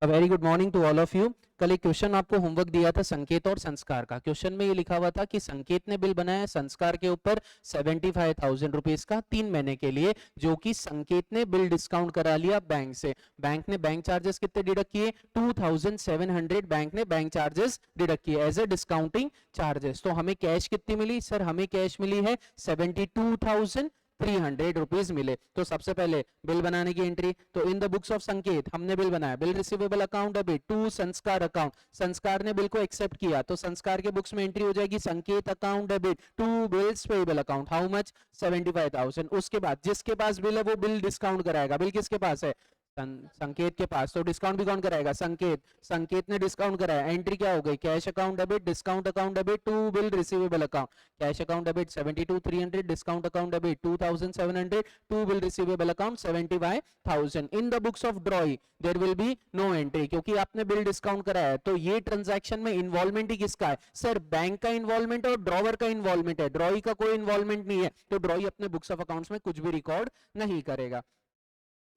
Very good morning to all of you. कल एक question आपको होमवर्क दिया था संकेत और संस्कार का। क्वेश्चन में ये लिखा हुआ था कि संकेत ने बिल बनाया संस्कार के ऊपर 75,000 रुपीज का 3 महीने के लिए, जो कि संकेत ने बिल डिस्काउंट करा लिया बैंक से। बैंक ने बैंक चार्जेस कितने डिडक्ट किए? 2700 बैंक ने बैंक चार्जेस डिडक्ट किए एज ए डिस्काउंटिंग चार्जेस। तो हमें कैश कितनी मिली? सर हमें कैश मिली है 72,300 रुपीज मिले। तो सबसे पहले बिल बनाने की एंट्री, तो इन द बुक्स ऑफ संकेत हमने बिल बनाया, bill receivable account debit to Sanskar account, Sanskar ने बिल को एक्सेप्ट किया तो संस्कार के बुक्स में एंट्री हो जाएगी Sanket account debit to bills payable account, how much? 75,000। उसके बाद जिसके पास बिल है वो बिल डिस्काउंट कराएगा। बिल किसके पास है? संकेत के पास, तो डिस्काउंट भी कौन कराएगा? संकेत। संकेत ने डिस्काउंट कराया, एंट्री क्या हो गई? Cash account debit discount account debit to bill receivable account, cash account debit 72,300, discount account debit 2,700, to bill receivable account 75,000। In the books of drawee there will be no entry, क्योंकि आपने bill discount कराया है। तो ये transaction में involvement ही किसका है? Sir bank का इन्वॉल्वमेंट और ड्रॉवर का इन्वॉल्वमेंट है, ड्रॉई का कोई इन्वॉल्वमेंट नहीं है। तो ड्रॉई अपने बुक्स ऑफ अकाउंट्स में कुछ भी रिकॉर्ड नहीं करेगा।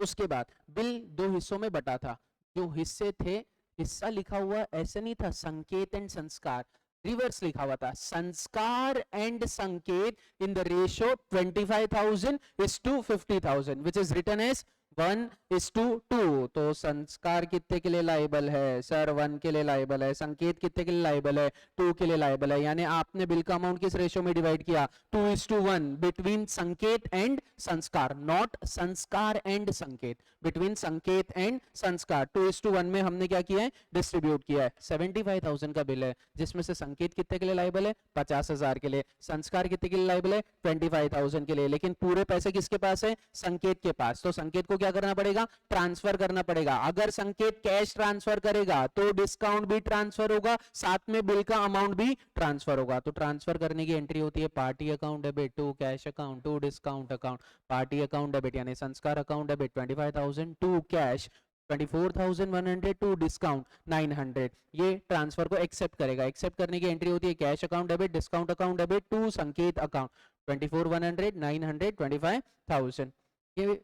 उसके बाद बिल दो हिस्सों में बटा था। जो हिस्से थे, हिस्सा लिखा हुआ ऐसे नहीं था संकेत एंड संस्कार, रिवर्स लिखा हुआ था Sanskar and Sanket in the ratio 25,000:50,000 which is written as 1:2। तो संस्कार कितने के लिए लाइबल है? सर 1 के लिए लाइबल है। संकेत कितने के लिए लाइबल है? 2 के लिए लाइबल है। यानी आपने बिल का अमाउंट किस रेशियो में डिवाइड किया? 2:1 बिटवीन संकेत एंड संस्कार, नॉट संस्कार एंड संकेत, बिटवीन संकेत एंड संस्कार 2:1 में हमने क्या किया है? डिस्ट्रीब्यूट किया है। 75,000 का बिल है, जिसमें से संकेत कितने के लिए लाइबल है? 50,000 के लिए। संस्कार कितने के लिए लाइबल है? 25,000 के लिए। लेकिन पूरे पैसे किसके पास है? संकेत के पास। तो संकेत को क्या करना पड़ेगा? ट्रांसफर करना पड़ेगा। अगर संकेत कैश ट्रांसफर करेगा तो डिस्काउंट भी ट्रांसफर होगा, साथ में बिल का अमाउंट भी ट्रांसफर होगा। तो ट्रांसफर करने की एंट्री होती है party account debit to cash account to discount account, party account debit यानी Sanskar account debit 25,000 to cash 24,100 to discount 900। ये ट्रांसफर को एक्सेप्ट करेगा। एक्सेप्ट करने की एंट्री होती है cash account debit discount account debit to Sanket account 24,100 900 25,000। ये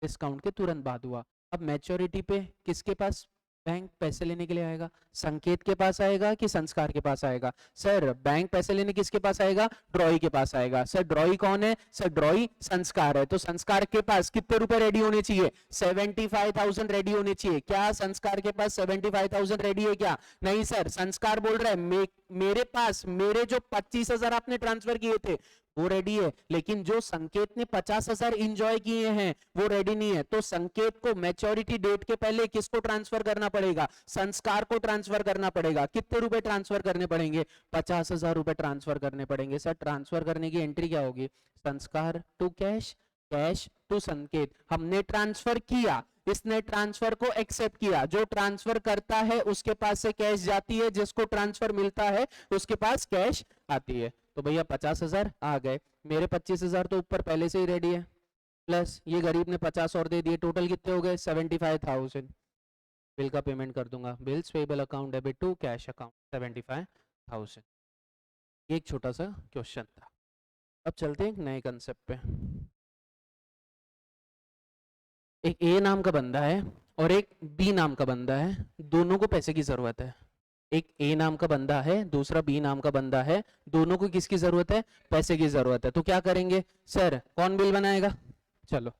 डिस्काउंट के तुरंत बाद हुआ। अब मैच्योरिटी पे किसके पास बैंक पैसे लेने के लिए आएगा? संकेत के पास आएगा कि संस्कार के पास आएगा? सर बैंक पैसे लेने किसके पास आएगा? ड्रॉई के पास आएगा। सर ड्रॉई कौन है? सर ड्रॉई संस्कार है। तो संस्कार के पास कितने रुपए रेडी होने चाहिए? 75,000 रेडी होने चाहिए। क्या संस्कार के पास 75,000 रेडी है क्या? नहीं सर, संस्कार बोल रहा है मेरे पास मेरे जो 25,000 आपने ट्रांसफर किए थे वो रेडी है, लेकिन जो संकेत ने 50,000 इंजॉय किए हैं वो रेडी नहीं है। तो संकेत को मैच्योरिटी डेट के पहले किसको ट्रांसफर करना पड़ेगा? संस्कार को ट्रांसफर करना पड़ेगा। कितने रुपए ट्रांसफर करने पड़ेंगे? 50,000 रुपए ट्रांसफर करने पड़ेंगे। सर ट्रांसफर करने की एंट्री क्या होगी? संस्कार टू कैश, कैश टू संकेत। हमने ट्रांसफर किया, इसने ट्रांसफर को एक्सेप्ट किया। जो ट्रांसफर करता है उसके पास से कैश जाती है, जिसको ट्रांसफर मिलता है उसके पास कैश आती है। तो भैया 50,000 आ गए, मेरे 25,000 तो ऊपर पहले से ही रेडी है, प्लस ये गरीब ने 50 और दे दिए, टोटल कितने हो गए? 75,000। बिल का पेमेंट कर दूंगा, bills payable account debit to cash account 75,000। ये एक छोटा सा क्वेश्चन था। अब चलते हैं एक नए कंसेप्ट पे। एक ए नाम का बंदा है और एक बी नाम का बंदा है, दोनों को पैसे की जरूरत है। एक ए नाम का बंदा है, दूसरा बी नाम का बंदा है, दोनों को किसकी जरूरत है? पैसे की जरूरत है। तो क्या करेंगे? सर कौन बिल बनाएगा? चलो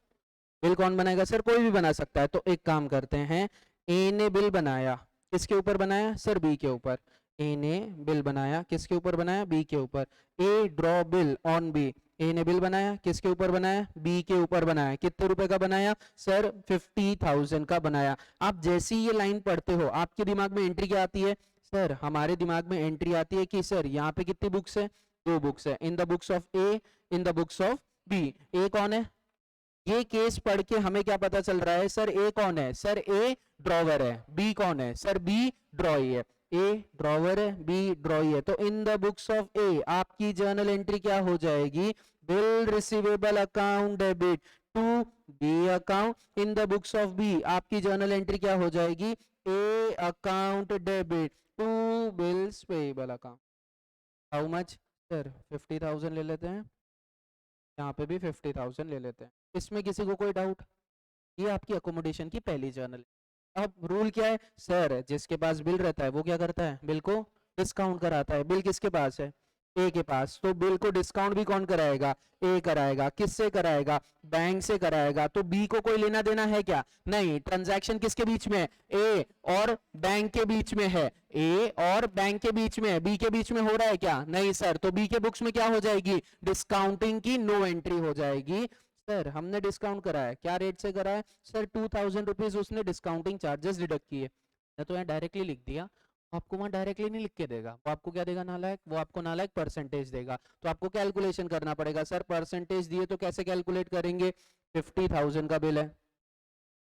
बिल कौन बनाएगा? सर कोई भी बना सकता है। तो एक काम करते हैं, ए ने बिल बनाया, किसके ऊपर बनाया? सर बी के ऊपर। ए ने बिल बनाया, किसके ऊपर बनाया? बी के ऊपर। A draw bill on B. ए ने बिल बनाया, किसके ऊपर बनाया? बी के ऊपर बनाया। कितने रुपए का बनाया? सर 50,000 का बनाया। आप जैसी ये लाइन पढ़ते हो आपके दिमाग में एंट्री क्या आती है? सर हमारे दिमाग में एंट्री आती है कि सर यहाँ पे कितनी बुक्स है? 2 बुक्स है। In the books of A, in the books of B. A कौन है? ये केस पढ़ के हमें क्या पता चल रहा है? सर ए कौन है? सर ए ड्रॉवर है। बी कौन है? सर बी ड्रॉई है। ए ड्रॉवर है, बी ड्रॉई है। तो in the books of A आपकी जर्नल एंट्री क्या हो जाएगी? Bill receivable account debit to B account. In the books of B आपकी जर्नल एंट्री क्या हो जाएगी? A account debit to bills payable account. How much? Sir 50,000 ले लेते हैं, यहाँ पे भी 50,000 ले लेते हैं। इसमें किसी को कोई डाउट? ये आपकी अकोमोडेशन की पहली जर्नल। अब रूल क्या है सर, जिसके पास बिल रहता है वो क्या करता है, बिल को डिस्काउंट कराता है। बिल किसके पास है, ए के पास, तो बिल को डिस्काउंट भी कौन कराएगा, ए कराएगा। किससे कराएगा, बैंक से कराएगा। तो बी को कोई लेना देना है क्या, नहीं। ट्रांजैक्शन किसके बीच में है, ए और बैंक के बीच में है, ए और बैंक के बीच में है। बी के बीच में हो रहा है क्या, नहीं सर। तो बी के बुक्स में क्या हो जाएगी, डिस्काउंटिंग की नो एंट्री हो जाएगी। सर हमने डिस्काउंट करा है, क्या रेट से करा है सर, 2000 रुपीज उसने डिस्काउंटिंग चार्जेस डिडक्ट किए। या तो यहाँ डायरेक्टली लिख दिया, आपको वहां डायरेक्टली नहीं लिख के देगा, वो आपको क्या देगा नालायक, वो आपको नालायक परसेंटेज देगा। तो आपको कैलकुलेशन करना पड़ेगा। सर परसेंटेज दिए तो कैसे कैलकुलेट करेंगे, 50,000 का बिल है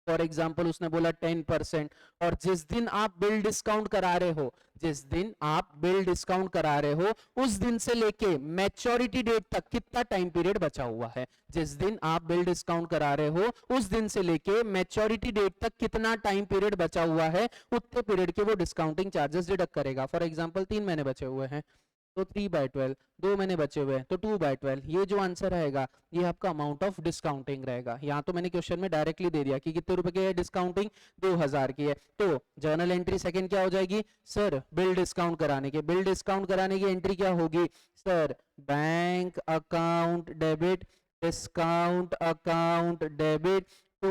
फॉर एग्जाम्पल, उसने बोला 10%, और जिस दिन आप बिल डिस्काउंट करा रहे हो, जिस दिन आप बिल डिस्काउंट करा रहे हो उस दिन से लेके मैच्योरिटी डेट तक कितना टाइम पीरियड बचा हुआ है, जिस दिन आप बिल डिस्काउंट करा रहे हो उस दिन से लेके मैच्योरिटी डेट तक कितना टाइम पीरियड बचा हुआ है, उतने पीरियड के वो डिस्काउंटिंग चार्जेस डिडक्ट करेगा। फॉर एग्जाम्पल 3 महीने बचे हुए हैं तो 3/12, 2 महीने बचे हुए हैं तो 2/12। ये जो आंसर रहेगा ये आपका अमाउंट ऑफ डिस्काउंटिंग रहेगा। यहाँ तो मैंने क्वेश्चन में डायरेक्टली दे दिया कि कितने रुपए की है डिस्काउंटिंग, 2000 की है। तो जर्नल एंट्री सेकंड क्या हो जाएगी सर, बिल डिस्काउंट कराने के, बिल डिस्काउंट कराने की एंट्री क्या होगी sir, bank account debit, discount account debit to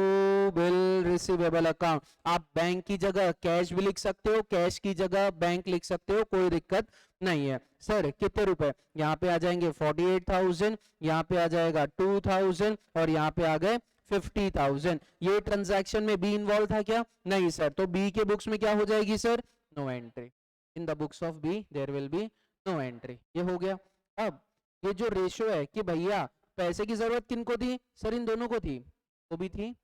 bill receivable account. आप बैंक की जगह कैश भी लिख सकते हो, कैश की जगह बैंक लिख सकते हो, कोई दिक्कत नहीं है। सर कितने रुपए, यहाँ पे आ जाएंगे 48,000, यहाँ पे आ जाएगा 2,000 और यहाँ पे आ गए 50,000। ये ट्रांजैक्शन में बी इन्वॉल्व था क्या, नहीं सर। तो बी के बुक्स में क्या हो जाएगी sir, no entry. In the books of B there will be no entry. ये हो गया। अब ये जो रेशियो है कि भैया पैसे की जरूरत किनको थी सर, इन दोनों को थी, को भी थी,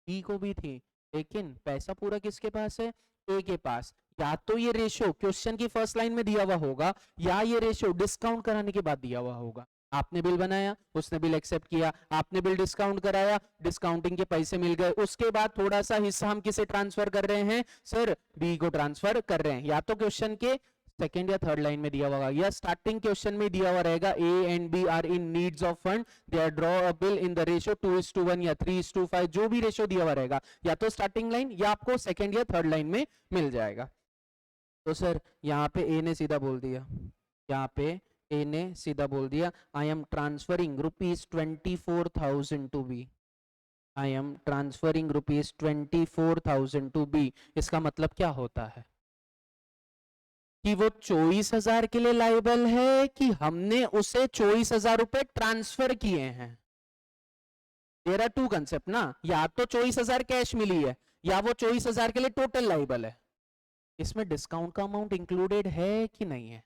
बी को भी थी, लेकिन पैसा पूरा किसके पास है, ए के पास। या तो ये रेशियो क्वेश्चन की फर्स्ट लाइन में दिया हुआ होगा या ये रेशियो डिस्काउंट कराने के बाद दिया हुआ होगा। आपने बिल बनाया, उसने बिल एक्सेप्ट किया, आपने बिल डिस्काउंट कराया, डिस्काउंटिंग के पैसे मिल गए, उसके बाद थोड़ा सा हिस्सा हम किसे ट्रांसफर कर रहे हैं सर, बी को ट्रांसफर कर रहे हैं। या तो क्वेश्चन के सेकेंड या थर्ड लाइन में दिया होगा या स्टार्टिंग क्वेश्चन में दिया हुआ रहेगा, A and B are in needs of fund, they are draw a bill in the ratio 2:1 या 3:5, जो भी रेशियो दिया हुआ रहेगा या तो स्टार्टिंग लाइन या आपको सेकेंड या थर्ड लाइन में मिल जाएगा। तो सर यहाँ पे ए ने सीधा बोल दिया, यहाँ पे ए ने सीधा बोल दिया, I am transferring ₹24,000 to B, I am transferring ₹24,000 to B. इसका मतलब क्या होता है कि वो 24,000 के लिए लायबल है कि हमने उसे 24,000 रुपए ट्रांसफर किए हैं। देयर आर टू कंसेप्ट ना, या तो 24,000 कैश मिली है या वो 24,000 के लिए टोटल लायबल है। इसमें डिस्काउंट का अमाउंट इंक्लूडेड है कि नहीं है,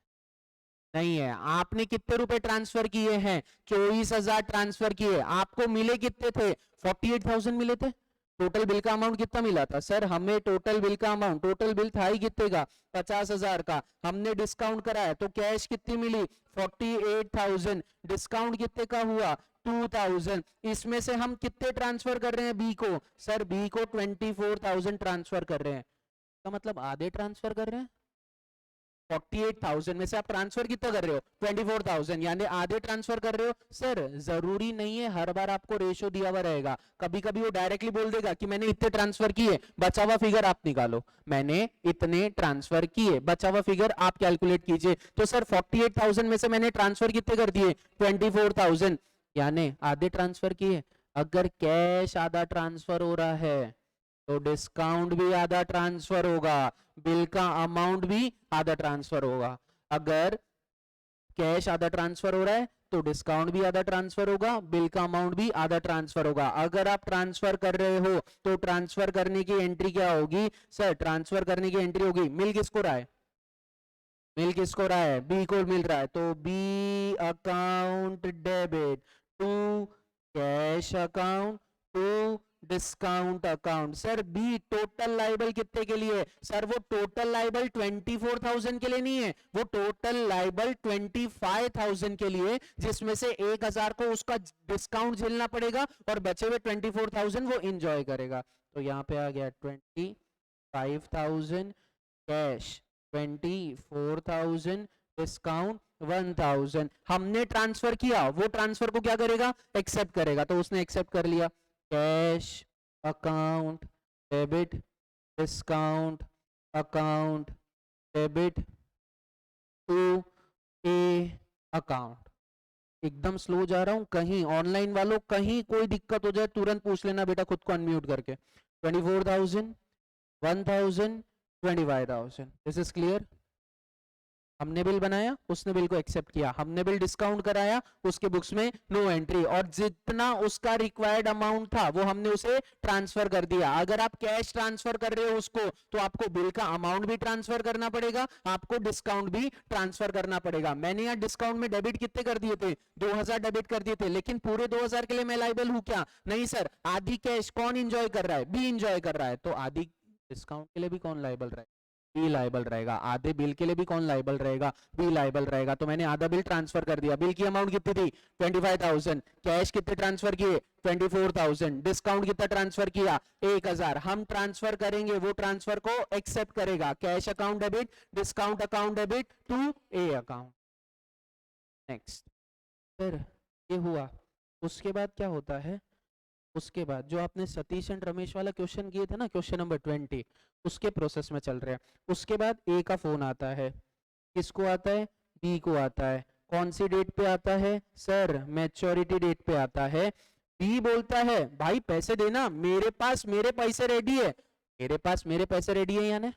नहीं है। आपने कितने रुपए ट्रांसफर किए हैं, 24,000 ट्रांसफर किए, आपको मिले कितने थे, 48,000 मिले थे। टोटल बिल का अमाउंट कितना मिला था सर, हमें टोटल बिल का अमाउंट, टोटल बिल था ही कितने का, 50,000 का। हमने डिस्काउंट कराया तो कैश कितनी मिली, 48,000। डिस्काउंट कितने का हुआ, 2,000। इसमें से हम कितने ट्रांसफर कर रहे हैं बी को सर, बी को 24,000 ट्रांसफर कर रहे हैं। तो मतलब आधे ट्रांसफर कर रहे हैं, 48,000 में से आप ट्रांसफर कितना कर रहे हो, 24,000, यानी आधे ट्रांसफर कर रहे हो। सर जरूरी नहीं है हर बार आपको रेशियो दिया हुआ रहेगा, कभी कभी वो डायरेक्टली बोल देगा कि मैंने इतने ट्रांसफर किए, बचा हुआ फिगर आप निकालो, मैंने इतने ट्रांसफर किए, बचा हुआ फिगर आप कैलकुलेट कीजिए। तो सर 48,000 में से मैंने ट्रांसफर कितने कर दिए, 24,000, यानी आधे ट्रांसफर किए। अगर कैश आधा ट्रांसफर हो रहा है तो डिस्काउंट भी आधा ट्रांसफर होगा, बिल का अमाउंट भी आधा ट्रांसफर होगा। अगर कैश आधा ट्रांसफर हो रहा है तो डिस्काउंट भी आधा ट्रांसफर होगा, बिल का अमाउंट भी आधा ट्रांसफर होगा। अगर आप ट्रांसफर कर रहे हो तो ट्रांसफर करने की एंट्री क्या होगी सर, ट्रांसफर करने की एंट्री होगी, मिल किसको रहा है, मिल किसको रहा है, बी को मिल रहा है, तो B account debit to cash account to discount account. Sir B total liable कितने के लिए, सर वो टोटल लाइबल 24,000 के लिए नहीं है, वो टोटल लाइबल 25,000 के लिए, जिसमें से 1,000 को उसका डिस्काउंट झेलना पड़ेगा और बचे हुए 24,000 वो इंजॉय करेगा। तो यहाँ पे आ गया 25,000, कैश 24,000, डिस्काउंट 1,000। हमने ट्रांसफर किया, वो ट्रांसफर को क्या करेगा, एक्सेप्ट करेगा, तो उसने एक्सेप्ट कर लिया। Cash account debit discount account debit to A account. एकदम स्लो जा रहा हूं, कहीं ऑनलाइन वालों कहीं कोई दिक्कत हो जाए तुरंत पूछ लेना बेटा खुद को अनम्यूट करके। 24,000, 1,000, 25,000। This is clear. हमने बिल बनाया, उसने बिल को एक्सेप्ट किया, हमने बिल डिस्काउंट कराया, उसके बुक्स में नो एंट्री, और जितना उसका रिक्वायर्ड अमाउंट था वो हमने उसे ट्रांसफर कर दिया। अगर आप कैश ट्रांसफर कर रहे हो उसको तो आपको बिल का अमाउंट भी ट्रांसफर करना पड़ेगा, आपको डिस्काउंट भी ट्रांसफर करना पड़ेगा। मैंने यहाँ डिस्काउंट में डेबिट कितने कर दिए थे? 2,000 डेबिट कर दिए थे, लेकिन पूरे 2,000 के लिए मैं लाइबल हूं क्या? नहीं सर। आधी कैश कौन इंजॉय कर रहा है? बी इंजॉय कर रहा है, तो आधी डिस्काउंट के लिए भी कौन लाइबल रहा है? बी लाइबल रहेगा। आधे बिल के लिए भी कौन लाइबल रहेगा? बी लाइबल रहेगा। तो मैंने आधा बिल ट्रांसफर कर दिया। बिल की अमाउंट कितनी थी? 25,000। कैश कितने ट्रांसफर किए? 24,000। डिस्काउंट कितना ट्रांसफर किया? 1,000। हम ट्रांसफर करेंगे, वो ट्रांसफर को एक्सेप्ट करेगा। Cash account debit, discount account debit to A account. Next. फिर ये हुआ, उसके बाद क्या होता है? उसके बाद जो आपने सतीश एंड रमेश वाला क्वेश्चन किए थे ना, क्वेश्चन नंबर 20, उसके प्रोसेस में चल रहे हैं। उसके बाद ए का फोन आता है। किसको आता है? बी को आता है। कौन सी डेट पे आता है? सर मैच्योरिटी डेट पे आता है। बी बोलता है भाई पैसे देना, मेरे पास मेरे पैसे रेडी है। मेरे पास मेरे पैसे रेडी है यानी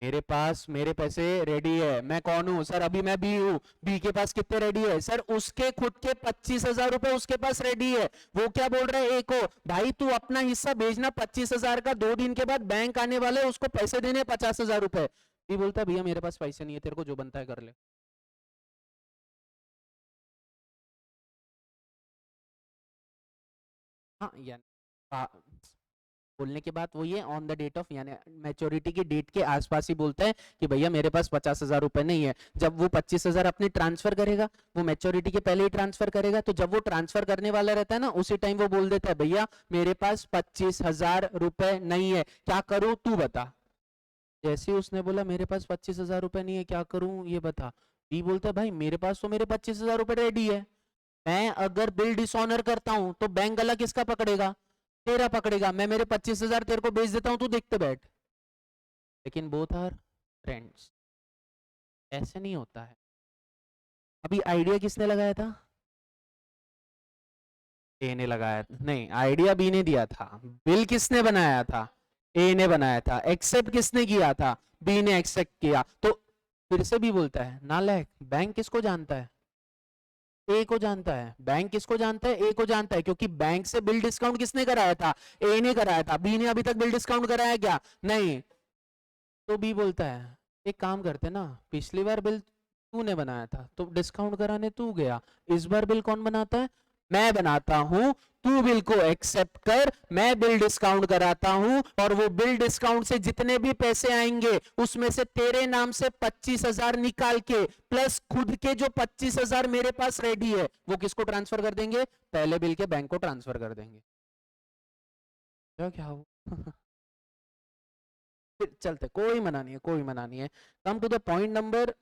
मेरे पास मेरे पैसे रेडी है। मैं कौन हूं सर? अभी मैं बी हूं। बी के पास कितने रेडी है? सर उसके खुद के 25,000 रुपए उसके पास रेडी है। वो क्या बोल रहा है ए को? भाई तू अपना हिस्सा भेजना 25,000 का, 2 दिन के बाद बैंक आने वाले, उसको पैसे देने 50,000 रुपए। बी बोलता है भैया मेरे पास पैसे नहीं है, तेरे को जो बनता है कर ले। हाँ यानी बोलने के बाद वो ये ऑन द डेट ऑफ यानी मैच्योरिटी की डेट के आसपास ही बोलता है कि भैया मेरे पास 50,000 रुपए नहीं है। जब वो 25,000 अपने ट्रांसफर करेगा, वो मैच्योरिटी के पहले ही ट्रांसफर करेगा, तो जब वो ट्रांसफर करने वाला रहता है ना, उसी टाइम वो बोल देता है भैया मेरे पास 25,000 रुपए नहीं है, क्या करूं तू बता। जैसे उसने बोला मेरे पास 25,000 रुपए नहीं है, क्या करूं ये बता, बी बोलता है भाई मेरे पास तो मेरे 25,000 रुपए रेडी है। मैं अगर बिल डिसऑनर करता हूं तो बैंक गला किसका पकड़ेगा? तेरा पकड़ेगा। मैं मेरे 25,000 तेरे को बेच देता हूं, तू देखते बैठ। लेकिन बोथ आर फ्रेंड्स, ऐसे नहीं होता है। अभी आइडिया किसने लगाया था? ए ने लगाया था। नहीं, आइडिया बी ने दिया था। बिल किसने बनाया था? ए ने बनाया था। एक्सेप्ट किसने किया था? बी ने एक्सेप्ट किया। तो फिर से भी बोलता है नालायक, बैंक किसको जानता है? ए को जानता है। बैंक किसको जानता है? ए को जानता है, क्योंकि बैंक से बिल डिस्काउंट किसने कराया था? ए ने कराया था। बी ने अभी तक बिल डिस्काउंट कराया क्या? नहीं। तो बी बोलता है एक काम करते ना, पिछली बार बिल तूने बनाया था तो डिस्काउंट कराने तू गया, इस बार बिल कौन बनाता है? मैं बनाता हूं। तू बिल को एक्सेप्ट कर, मैं बिल डिस्काउंट कराता हूं, और वो बिल डिस्काउंट से जितने भी पैसे आएंगे उसमें से तेरे नाम से 25,000 निकाल के प्लस खुद के जो 25,000 मेरे पास रेडी है वो किसको ट्रांसफर कर देंगे? पहले बिल के बैंक को ट्रांसफर कर देंगे। क्या हो फिर चलते, कोई मना नहीं है, कोई मना नहीं है। Come to the point number,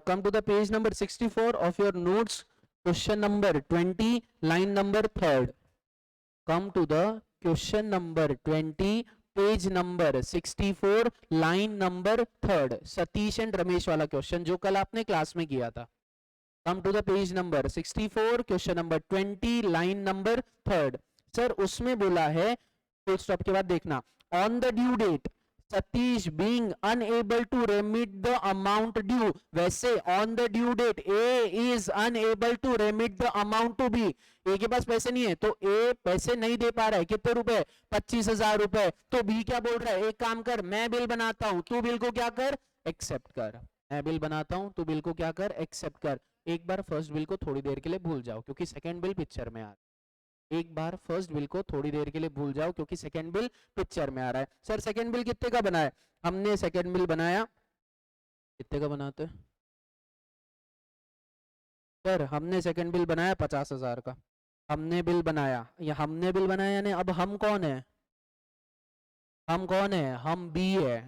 come to the page number 64 of your notes, question number 20, line number 3rd. Come to the question number 20, page number 64, line number 3rd। Satish and Ramesh वाला क्वेश्चन जो कल आपने क्लास में किया था। Come to the page number 64, question number 20, line number 3rd। Sir उसमें बोला है, फुल स्टॉप के बाद देखना, on the due date Satish being unable to remit the amount due। वैसे on the due date A is unable to remit the amount to B। A के पास पैसे नहीं है तो A पैसे नहीं दे पा रहा है। कितने रुपए? 25,000 रुपए। तो B क्या बोल रहा है? एक काम कर, मैं बिल बनाता हूं, तू बिल को क्या कर? एक्सेप्ट कर। मैं बिल बनाता हूं, तू बिल को क्या कर? एक्सेप्ट कर। एक बार फर्स्ट बिल को थोड़ी देर के लिए भूल जाओ क्योंकि सेकंड बिल पिक्चर में आ रहा है। एक बार फर्स्ट बिल को थोड़ी देर के लिए भूल जाओ क्योंकि सेकंड बिल पिक्चर में आ रहा है। सर सेकंड बिल कितने का बनाया? हमने सेकंड बिल बनाया, कितने का बनाते हैं सर? हमने सेकंड बिल बनाया 50,000 का। हमने बिल बनाया, या हमने बिल बनाया यानी अब हम कौन है? हम कौन है? हम बी है।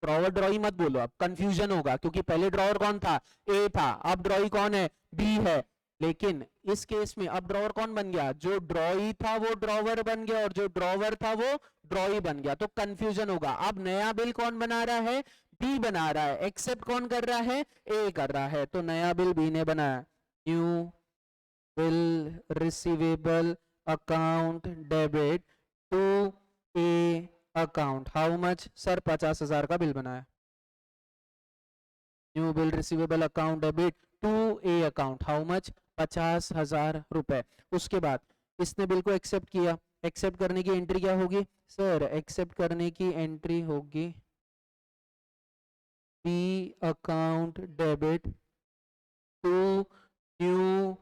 ड्रॉवर ड्रॉई मत बोलो, अब कंफ्यूजन होगा क्योंकि पहले ड्रॉवर कौन था? ए था, अब ड्रॉई कौन है? बी है। लेकिन इस केस में अब ड्रॉवर कौन बन गया, जो ड्रॉई था वो ड्रॉवर बन गया और जो ड्रॉवर था वो ड्रॉई बन गया, तो कंफ्यूजन होगा। अब नया बिल कौन बना रहा है, बी बना रहा है, एक्सेप्ट कौन कर रहा है, ए कर रहा है, तो नया बिल बी ने बनाया। New bill receivable account debit to A account, how much sir, 50,000 का बिल बनाया। New bill receivable account debit to A account, how much, 50,000 रुपए। उसके बाद इसने बिल को एक्सेप्ट किया, एक्सेप्ट करने की एंट्री क्या होगी सर, एक्सेप्ट करने की एंट्री होगी B account debit to new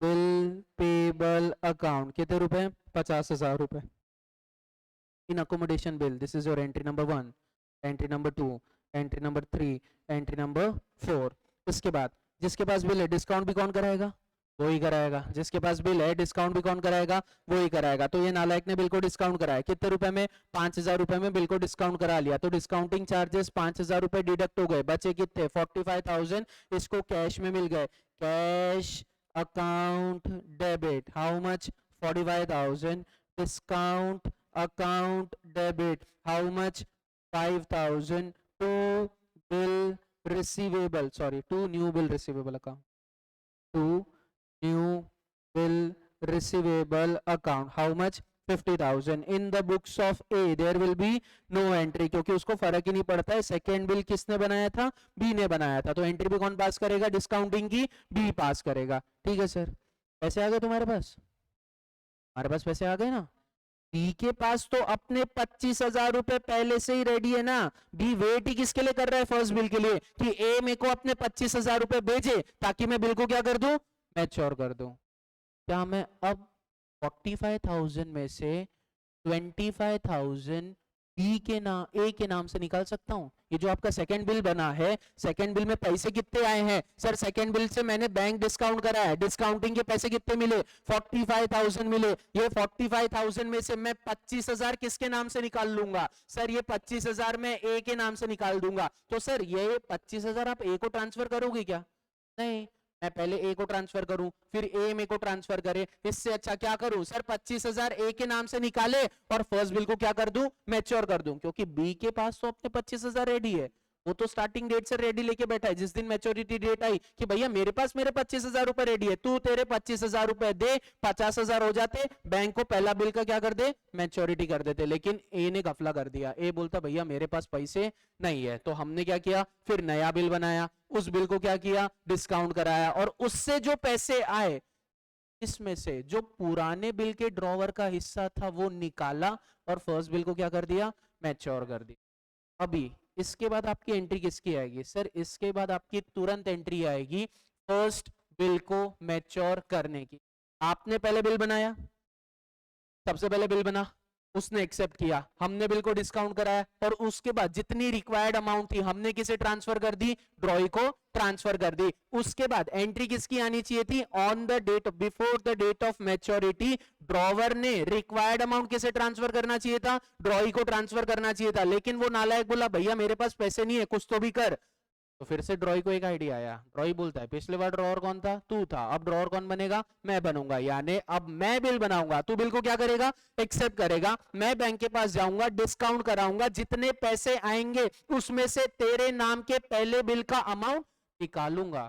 bill payable account, कितने रुपए, 50,000 रुपए। In accommodation bill, this is your entry number 1, entry number 2, entry number 3, entry number 4। इसके बाद जिसके पास बिल है डिस्काउंट भी कौन कराएगा, वो ही कराएगा, जिसके पास बिल है डिस्काउंट भी कौन कराएगा, वो ही कराएगा। तो ये नालायक ने बिल को डिस्काउंट कराया, कितने रुपए में, 5,000 रुपए में बिल को डिस्काउंट करा लिया, तो डिस्काउंटिंग चार्जेस 5,000 रुपए डिडक्ट हो गए, बचे कितने, 45,000, इसको कैश में मिल गए, cash account debit, how much, 45,000, discount account debit, how much, 5,000, to bill receivable, sorry, to new bill receivable account, to new bill receivable account, how much, 50,000। in the books of A there will be no entry, क्योंकि उसको फर्क ही नहीं पड़ता है second bill किसने बनाया था, B ने बनाया था, तो एंट्री भी कौन पास करेगा, डिस्काउंटिंग की बी पास करेगा। ठीक है सर, पैसे आ गए तुम्हारे पास, हमारे पास पैसे आ गए ना। बी के पास तो अपने 25,000 रुपए पहले से ही रेडी है ना, बी वेट ही किसके लिए कर रहा है, फर्स्ट बिल के लिए, कि ए मेरे को अपने 25,000 रुपए भेजे ताकि मैं बिल को क्या कर दूं, मैच्योर कर दूं। क्या मैं अब 45,000 में से 25,000 बी के नाम, ए के नाम से निकाल सकता हूं। ये जो आपका सेकंड बिल बना है, सेकंड बिल में पैसे कितने आए हैं सर, सेकंड बिल से मैंने बैंक डिस्काउंट करा है, डिस्काउंटिंग के पैसे कितने मिले, 45,000 मिले। ये 45,000 में से मैं 25,000 किसके नाम से निकाल लूंगा सर, ये 25,000 मैं ए के नाम से निकाल दूंगा। तो सर ये 25,000 आप ए को ट्रांसफर करोगे क्या, नहीं, मैं पहले ए को ट्रांसफर करूं फिर ए मे को ट्रांसफर करे, इससे अच्छा क्या करूं सर, 25,000 ए के नाम से निकाले और फर्स्ट बिल को क्या कर दूं, मैच्योर कर दूं, क्योंकि बी के पास तो अपने 25,000 रेडी है, वो तो स्टार्टिंग डेट से रेडी लेके बैठा है। जिस दिन मैच्योरिटी डेट आई कि भैया मेरे पास मेरे 25,000 रुपए रेडी है, तू तेरे 25,000 रुपए दे, 50,000 हो जाते, बैंक को पहला बिल का क्या कर दे, मैच्योरिटी कर देते। लेकिन ए ने गफला कर दिया, ए बोलता भैया मेरे पास पैसे नहीं है, तो हमने क्या किया, फिर नया बिल बनाया, उस बिल को क्या किया, डिस्काउंट कराया, और उससे जो पैसे आए इसमें से जो पुराने बिल के ड्रॉवर का हिस्सा था वो निकाला और फर्स्ट बिल को क्या कर दिया, मैच्योर कर दिया। अभी इसके बाद आपकी एंट्री किसकी आएगी सर, इसके बाद आपकी तुरंत एंट्री आएगी फर्स्ट बिल को मैच्योर करने की। आपने पहले बिल बनाया, सबसे पहले बिल बना, उसने एक्सेप्ट किया, हमने बिल को डिस्काउंट कराया, और उसके बाद जितनी रिक्वायर्ड अमाउंट थी हमने किसे ट्रांसफर कर दी, ड्रॉई को ट्रांसफर कर दी। उसके बाद एंट्री किसकी आनी चाहिए थी, on the date, before the date of maturity drawer ने रिक्वायर्ड अमाउंट किसे ट्रांसफर करना चाहिए था, ड्रॉई को ट्रांसफर करना चाहिए था, लेकिन वो नालायक बोला भैया मेरे पास पैसे नहीं है, कुछ तो भी कर। तो फिर से ड्रॉई को एक आइडिया आया, ड्रॉई बोलता है पिछले बार ड्रॉवर कौन था, तू था, अब ड्रॉवर कौन बनेगा, मैं बनूंगा, यानी अब मैं बिल बनाऊंगा, तू बिल को क्या करेगा, एक्सेप्ट करेगा, मैं बैंक के पास जाऊंगा, डिस्काउंट कराऊंगा, जितने पैसे आएंगे उसमें से तेरे नाम के पहले बिल का अमाउंट निकालूंगा,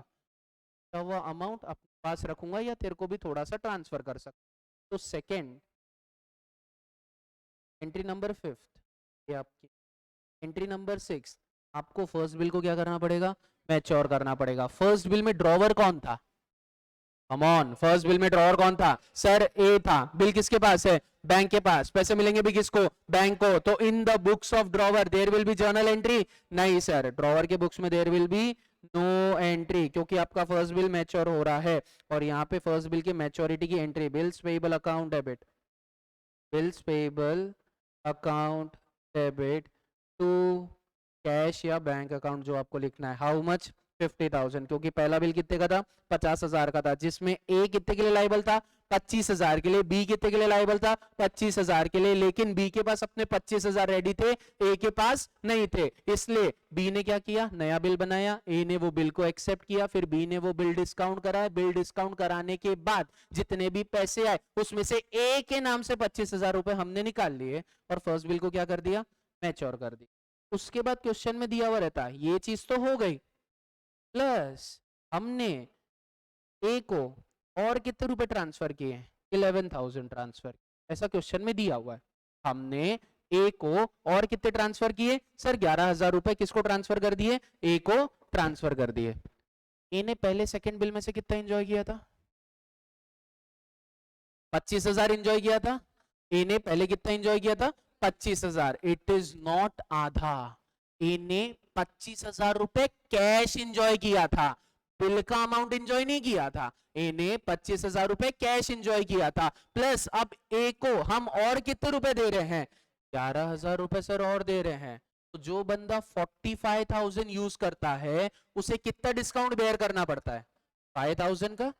तो वो अमाउंट अपने पास रखूंगा या तेरे को भी थोड़ा सा ट्रांसफर कर सकता। तो सेकेंड एंट्री नंबर 5 ये आपकी एंट्री नंबर 6, आपको फर्स्ट बिल को क्या करना पड़ेगा, मैच्योर करना पड़ेगा। फर्स्ट बिल में ड्रॉवर कौन था, कम ऑन, फर्स्ट बिल में ड्रॉवर कौन था सर, ए था, बिल किसके पास है, बैंक के पास, पैसे मिलेंगे भी किसको, बैंक को, तो in the books of drawer there will be journal entry, नहीं सर, ड्रॉवर के बुक्स में there will be no entry, क्योंकि आपका फर्स्ट बिल मैच्योर हो रहा है, और यहाँ पे फर्स्ट बिल की मैच्योरिटी की entry, bills payable account debit, bills payable account debit to cash या बैंक अकाउंट जो आपको लिखना है, हाउ मच, 50,000, क्योंकि पहला बिल कितने का था 50,000 का था, जिसमें ए कितने के लिए लाइबल था 25,000 के लिए, बी कितने के लिए लाइबल था 25,000 के लिए, लेकिन बी के पास अपने 25,000 रेडी थे, ए के पास नहीं थे, इसलिए बी ने क्या किया नया बिल बनाया, ए ने वो बिल को एक्सेप्ट किया, फिर बी ने वो बिल डिस्काउंट कराया, बिल डिस्काउंट कराने के बाद जितने भी पैसे आए उसमें से ए के नाम से 25,000 रुपए हमने निकाल लिए और फर्स्ट बिल को क्या कर दिया मैच्योर कर दिया। उसके बाद क्वेश्चन में दिया हुआ रहता है ये चीज तो हो गई, प्लस हमने ए को और कितने रुपए ट्रांसफर किए 11,000 ट्रांसफर, ऐसा क्वेश्चन में दिया हुआ है। हमने ए को और कितने ट्रांसफर किए सर 11,000 रुपए, किसको ट्रांसफर कर दिए ए को ट्रांसफर कर दिए। ए ने पहले सेकंड बिल में से कितना एंजॉय किया था 25,000 एंजॉय किया था, ए ने पहले कितना एंजॉय किया था 25,000, इट इज नॉट आधा, ए ने 25,000 रुपए कैश एंजॉय किया था, बिल का अमाउंट एंजॉय नहीं किया था, ए ने 25,000 रुपए कैश एंजॉय किया था, प्लस अब ए को हम और कितने रुपए दे रहे हैं 11,000 रुपए सर और दे रहे हैं, तो जो बंदा 45,000 यूज करता है उसे कितना डिस्काउंट बेयर करना पड़ता है 5,000 का।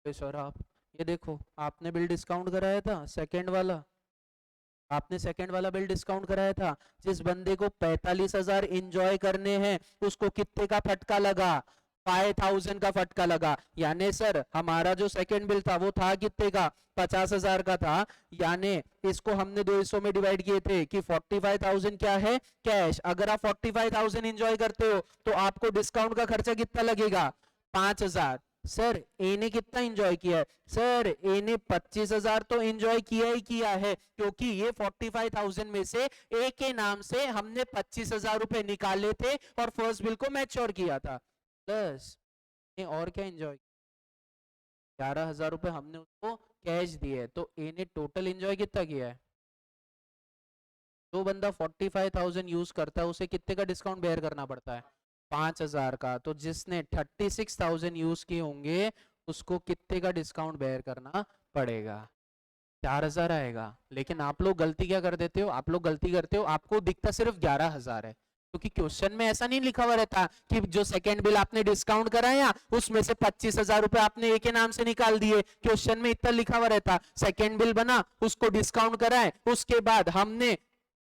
सर आप ये देखो आपने बिल डिस्काउंट कराया था सेकंड वाला, आपने सेकंड वाला बिल डिस्काउंट कराया था, जिस बंदे को 45,000 एंजॉय करने हैं उसको कितने का फटका लगा 5,000 का फटका लगा, यानी सर हमारा जो सेकंड बिल था वो था कितने का 50,000 का था, यानी इसको हमने दो हिस्सों में डिवाइड किए थे कि 45,000 क्या है कैश, अगर आप 45,000 एंजॉय करते हो तो आपको डिस्काउंट का खर्चा कितना लगेगा 5,000। सर ए ने कितना एंजॉय किया है सर ए ने 25,000 तो एंजॉय किया ही किया है, क्योंकि ये 45,000 में से ए के नाम से हमने 25,000 रुपए निकाले थे और फर्स्ट बिल को मैच्योर किया था, प्लस और क्या एंजॉय 11,000 रुपए हमने उसको कैश दिए, तो ए ने टोटल एंजॉय कितना किया है, जो बंदा 45,000 यूज करता है उसे कितने का डिस्काउंट बेयर करना पड़ता है 5,000 का, तो जिसने 36,000 यूज किए होंगे उसको कितने का डिस्काउंट बेयर करना पड़ेगा 4,000 आएगा। लेकिन आप लोग गलती क्या कर देते हो, आप लोग गलती करते हो आपको दिखता सिर्फ 11,000 है, क्योंकि क्वेश्चन में ऐसा नहीं लिखा हुआ रहता कि जो सेकंड बिल आपने डिस्काउंट कराया उसमें से 25,000 रुपए आपने ए के नाम से निकाल दिए, क्वेश्चन में इतना लिखा हुआ रहता सेकंड बिल बना उसको डिस्काउंट कराए, उसके बाद हमने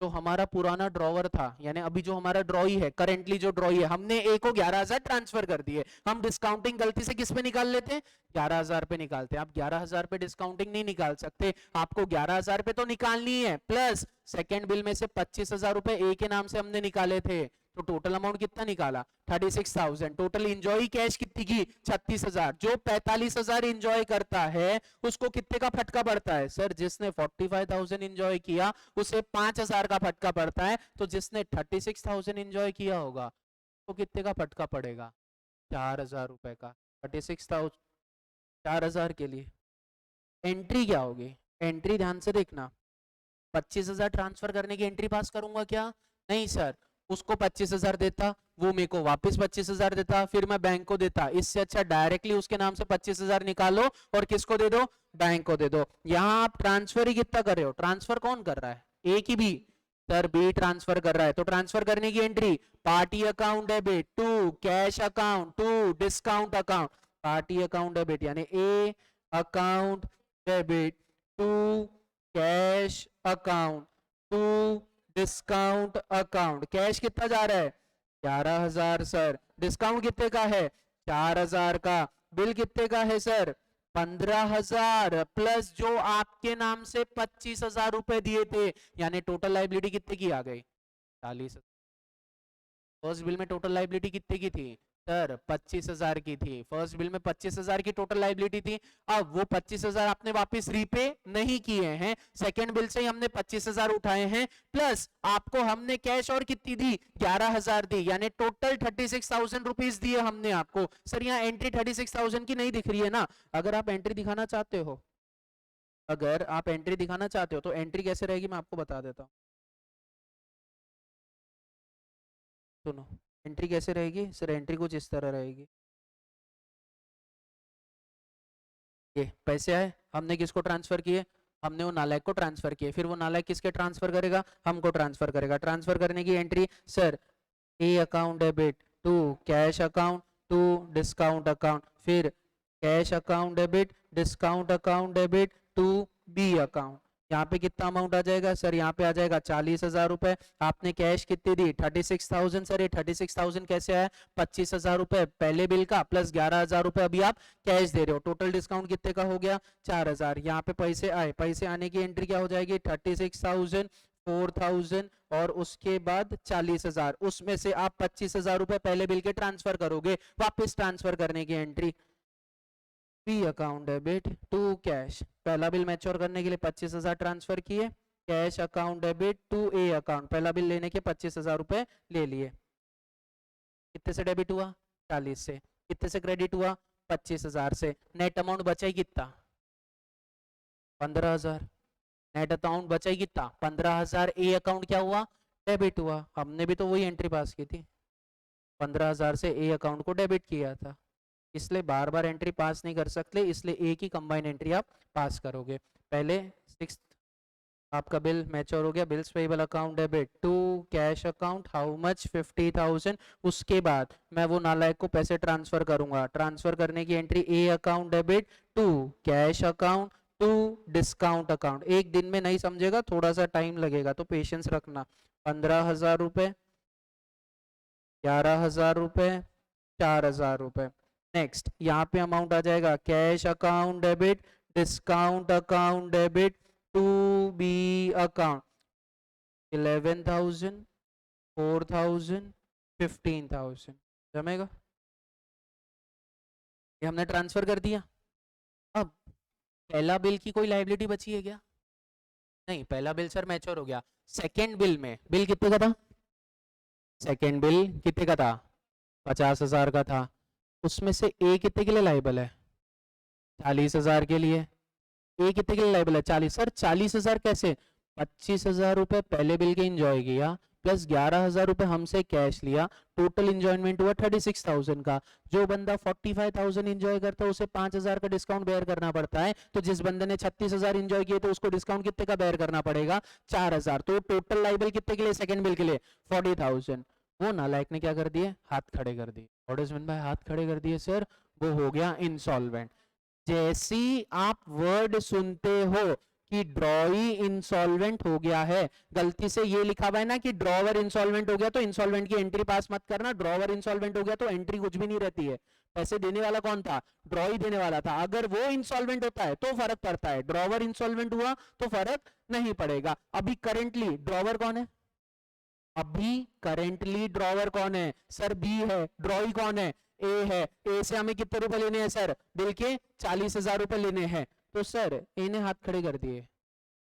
तो हमारा पुराना ड्रॉवर था, यानी अभी जो हमारा ड्रॉई है करेंटली जो ड्रॉई है हमने ए को 11,000 ट्रांसफर कर दिए, हम डिस्काउंटिंग गलती से किस पे निकाल लेते हैं 11,000 पे निकालते हैं, आप 11,000 पे डिस्काउंटिंग नहीं निकाल सकते, आपको 11,000 पे तो निकालनी है, प्लस सेकंड बिल में से 25,000 रुपए ए के नाम से हमने निकाले थे, तो टोटल अमाउंट कितना निकाला 36,000, टोटल इंजॉय कैश कितनी की 36,000, जो 45,000 इंजॉय करता है उसको कितने का फटका पड़ता है सर, जिसने 45,000 इंजॉय किया उसे 5,000 का फटका पड़ता है, तो जिसने 36,000 इंजॉय किया होगा तो कितने का फटका पड़ेगा 4,000 रुपए का, 36,000 4,000 के लिए एंट्री क्या होगी, एंट्री ध्यान से देखना 25,000 ट्रांसफर करने की एंट्री पास करूंगा क्या, नहीं सर, उसको 25,000 देता वो मेरे को वापस 25,000 देता फिर मैं बैंक को देता, इससे अच्छा डायरेक्टली उसके नाम से 25,000 निकालो और किसको दे दो बैंक को दे दो। यहां आप ट्रांसफर ही कितना कर रहे हो, ट्रांसफर कौन कर रहा है ए की बी, सर बी ट्रांसफर कर रहा है, तो ट्रांसफर करने की entry party account debit to cash account to discount account, party account debit यानी A account debit to cash account to discount account, cash कितना जा रहा है 11,000 सर, डिस्काउंट कितने का है 4,000 का, बिल कितने का है सर 15,000, प्लस जो आपके नाम से 25,000 रुपए दिए थे, यानी टोटल लाइबिलिटी कितने की आ गई 40,000। फर्स्ट बिल में टोटल लाइबिलिटी कितने की थी सर 25,000 की थी, फर्स्ट बिल में 25,000 की टोटल लाइबिलिटी थी, अब वो 25,000 आपने वापस रीपे नहीं किए हैं, सेकंड बिल से ही हमने 25,000 उठाए हैं, प्लस आपको हमने कैश और कितनी दी 11,000 दी, यानी टोटल 36,000 रुपीज दिए हमने आपको। सर यहाँ एंट्री 36,000 की नहीं दिख रही है ना, अगर आप एंट्री दिखाना चाहते हो, अगर आप एंट्री दिखाना चाहते हो तो एंट्री कैसे रहेगी मैं आपको बता देता हूँ, सुनो एंट्री कैसे रहेगी सर, एंट्री कुछ इस तरह रहेगी, ये पैसे आए हमने किसको ट्रांसफर किए, हमने वो नालायक को ट्रांसफर किए, फिर वो नालायक किसके ट्रांसफर करेगा हमको ट्रांसफर करेगा, ट्रांसफर करने की entry sir A account debit to cash account to discount account, फिर cash account debit discount account debit to B account. यहाँ पे कितना अमाउंट आ जाएगा सर? यहाँ पे आ जाएगा 40,000 रुपए। आपने कैश कितनी दी? 36,000। सर ये 36,000 कैसे आया? 25,000 रुपए पहले बिल का प्लस 11,000 रुपए अभी आप कैश दे रहे हो। टोटल डिस्काउंट कितने का हो गया? 4,000। यहाँ पे पैसे आए, पैसे आने की एंट्री क्या हो जाएगी? 36,000, 4,000 और उसके बाद 40,000। उसमें से आप 25,000 रुपए पहले बिल के ट्रांसफर करोगे। वापस ट्रांसफर करने की entry B account debit to cash. पहला बिल मैच्योर करने के लिए 25,000 ट्रांसफर किए, cash account debit to A account, पहला बिल लेने के 25,000 रुपए ले लिए। कितने से डेबिट हुआ? 40 से। कितने से क्रेडिट हुआ? 25,000 से। नेट अमाउंट बचा ही कितना? 15,000। नेट अकाउंट बचा ही कितना? 15,000। ए अकाउंट क्या हुआ? डेबिट हुआ। हमने भी तो वही एंट्री पास की थी, 15,000 से ए अकाउंट को डेबिट किया था। इसलिए बार बार एंट्री पास नहीं कर सकते, इसलिए एक ही कंबाइन एंट्री आप पास करोगे। पहले 6 आपका बिल मैच्योर हो गया, bills payable account debit to cash account, how much? 50,000। उसके बाद मैं वो नालायक को पैसे ट्रांसफर करूंगा। ट्रांसफर करने की entry A account debit to cash account to discount account. एक दिन में नहीं समझेगा, थोड़ा सा टाइम लगेगा, तो पेशेंस रखना। 15,000 रुपए, 11,000 रुपए, 4,000 रुपए। नेक्स्ट यहाँ पे अमाउंट आ जाएगा cash account debit discount account debit to B account, 11,000, 4,000, 15,000। जमेगा? ये हमने ट्रांसफर कर दिया। अब पहला बिल की कोई लायबिलिटी बची है क्या? नहीं, पहला बिल सर मैच्योर हो गया। सेकेंड बिल में बिल कितने का था? सेकेंड बिल कितने का था? 50,000 का था। उसमें से ए कितने के लिए लाइबल है? 40,000 के लिए। ए कितने के लिए लाइबल है? 40। सर 40,000 कैसे? 25,000 रुपए पहले बिल के इंजॉय किया प्लस 11,000 रुपए हमसे कैश लिया, टोटल इंजॉयमेंट हुआ 36,000 का। जो बंदा 45,000 इंजॉय करता है उसे 5,000 का डिस्काउंट बेयर करना पड़ता है, तो जिस बंदे ने 36,000 इंजॉय किए तो उसको डिस्काउंट कितने का बेयर करना पड़ेगा? 4,000। तो टोटल लाइबल कितने के लिए? सेकंड बिल के लिए 40,000। वो नालायक ने क्या कर दिए? हाथ खड़े कर दिए। व्हाट डज मीन बाय हाथ खड़े कर दिए सर? वो हो गया इंसॉल्वेंट। जैसी आप वर्ड सुनते हो कि ड्रॉई इंसॉल्वेंट हो गया है, गलती से ये लिखा हुआ है ना कि ड्रॉवर इंसॉल्वेंट हो गया तो इंसॉल्वेंट की एंट्री पास मत करना। ड्रॉवर इंसॉल्वेंट हो गया तो एंट्री कुछ भी नहीं रहती है। पैसे देने वाला कौन था? ड्रॉई देने वाला था। अगर वो इंसॉल्वेंट होता है तो फर्क पड़ता है, ड्रॉवर इंसॉल्वेंट हुआ तो फर्क नहीं पड़ेगा। अभी करेंटली ड्रॉवर कौन है? अभी करेंटली ड्रॉवर कौन है? सर बी है। ड्रॉई कौन है? ए है। ए से हमें कितने रुपए लेने हैं सर? बिल के 40,000 रुपए लेने हैं। तो सर ए ने हाथ खड़े कर दिए।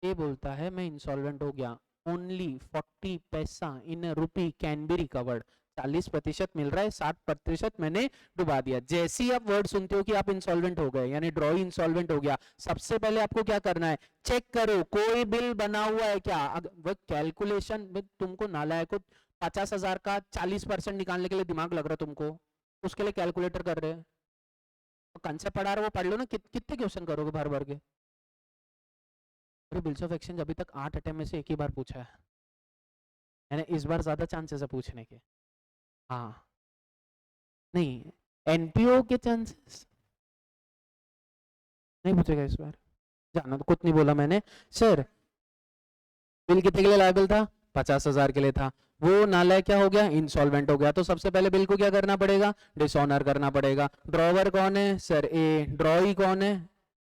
ए बोलता है मैं इंसॉल्वेंट हो गया, ओनली 40 पैसा इन रुपी कैन बी रिकवर्ड। 40% मिल रहा है, 60% मैंने डुबा दिया। जैसे ही आप वर्ड सुनते हो कि आप इंसॉल्वेंट हो गए यानी ड्रॉई इंसॉल्वेंट हो गया, सबसे पहले आपको क्या करना है? चेक करो कोई बिल बना हुआ है क्या। वो कैलकुलेशन में तुमको नालायक को 50,000 का 40% निकालने के लिए दिमाग लग रहा है तुमको, उसके लिए कैलकुलेटर कर रहे हैं। तो कंसेप्ट पढ़ा रहे वो पढ़ लो ना। कितने क्वेश्चन करोगे भर भर के? अरे बिल्स ऑफ एक्सचेंज अभी तक 8 अटेम्प्ट में से एक ही बार पूछा है, यानी इस बार ज्यादा चांसेस है पूछने के। हाँ नहीं, एनपीओ के चांसेस नहीं पूछेगा इस बार, जाना तो कुछ नहीं बोला मैंने। सर बिल कितने के लिए लायबल था? 50,000 के लिए था। वो नालायक क्या हो गया? इंसॉल्वेंट हो गया। तो सबसे पहले बिल को क्या करना पड़ेगा? डिसऑनर करना पड़ेगा। ड्रॉवर कौन है सर? ए। ड्रॉई कौन है?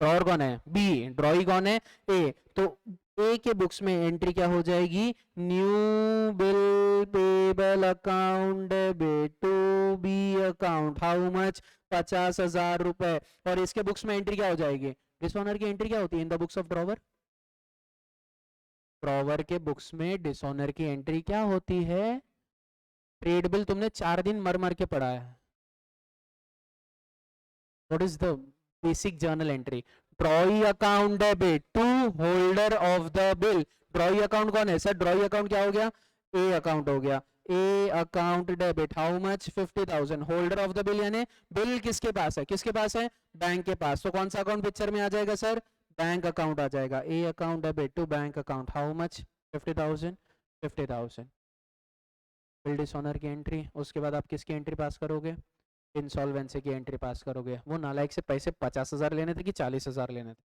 ड्रॉवर कौन है? बी। ड्रॉई कौन है? ए। तो ए के बुक्स में एंट्री क्या हो जाएगी? New bill payable account debit to B account, how much? 50,000 रुपए। और इसके बुक्स में एंट्री क्या हो जाएगी? डिसऑनर की एंट्री क्या होती है in the books of drawer? Drawer के बुक्स में डिसऑनर की एंट्री क्या होती है? ट्रेड बिल तुमने 4 दिन मर मर के पढ़ा है। What is the basic journal entry? Drawee account debit to holder of the bill. Drawee account कौन है सर? ड्रॉई अकाउंट क्या हो गया? ए अकाउंट हो गया। ए account debit how much? 50,000। Holder of the bill यानी बिल किसके पास है? किसके पास है? बैंक के पास। तो कौन सा अकाउंट पिक्चर में आ जाएगा सर? बैंक अकाउंट आ जाएगा। A account debit to bank account, how much? 50,000, 50,000। Bill dishonour की एंट्री, उसके बाद आप किसकी एंट्री पास करोगे, इंसॉल्वेंसी की एंट्री पास करोगे। वो नालायक से पैसे 50,000 लेने थे कि 40,000 लेने थे,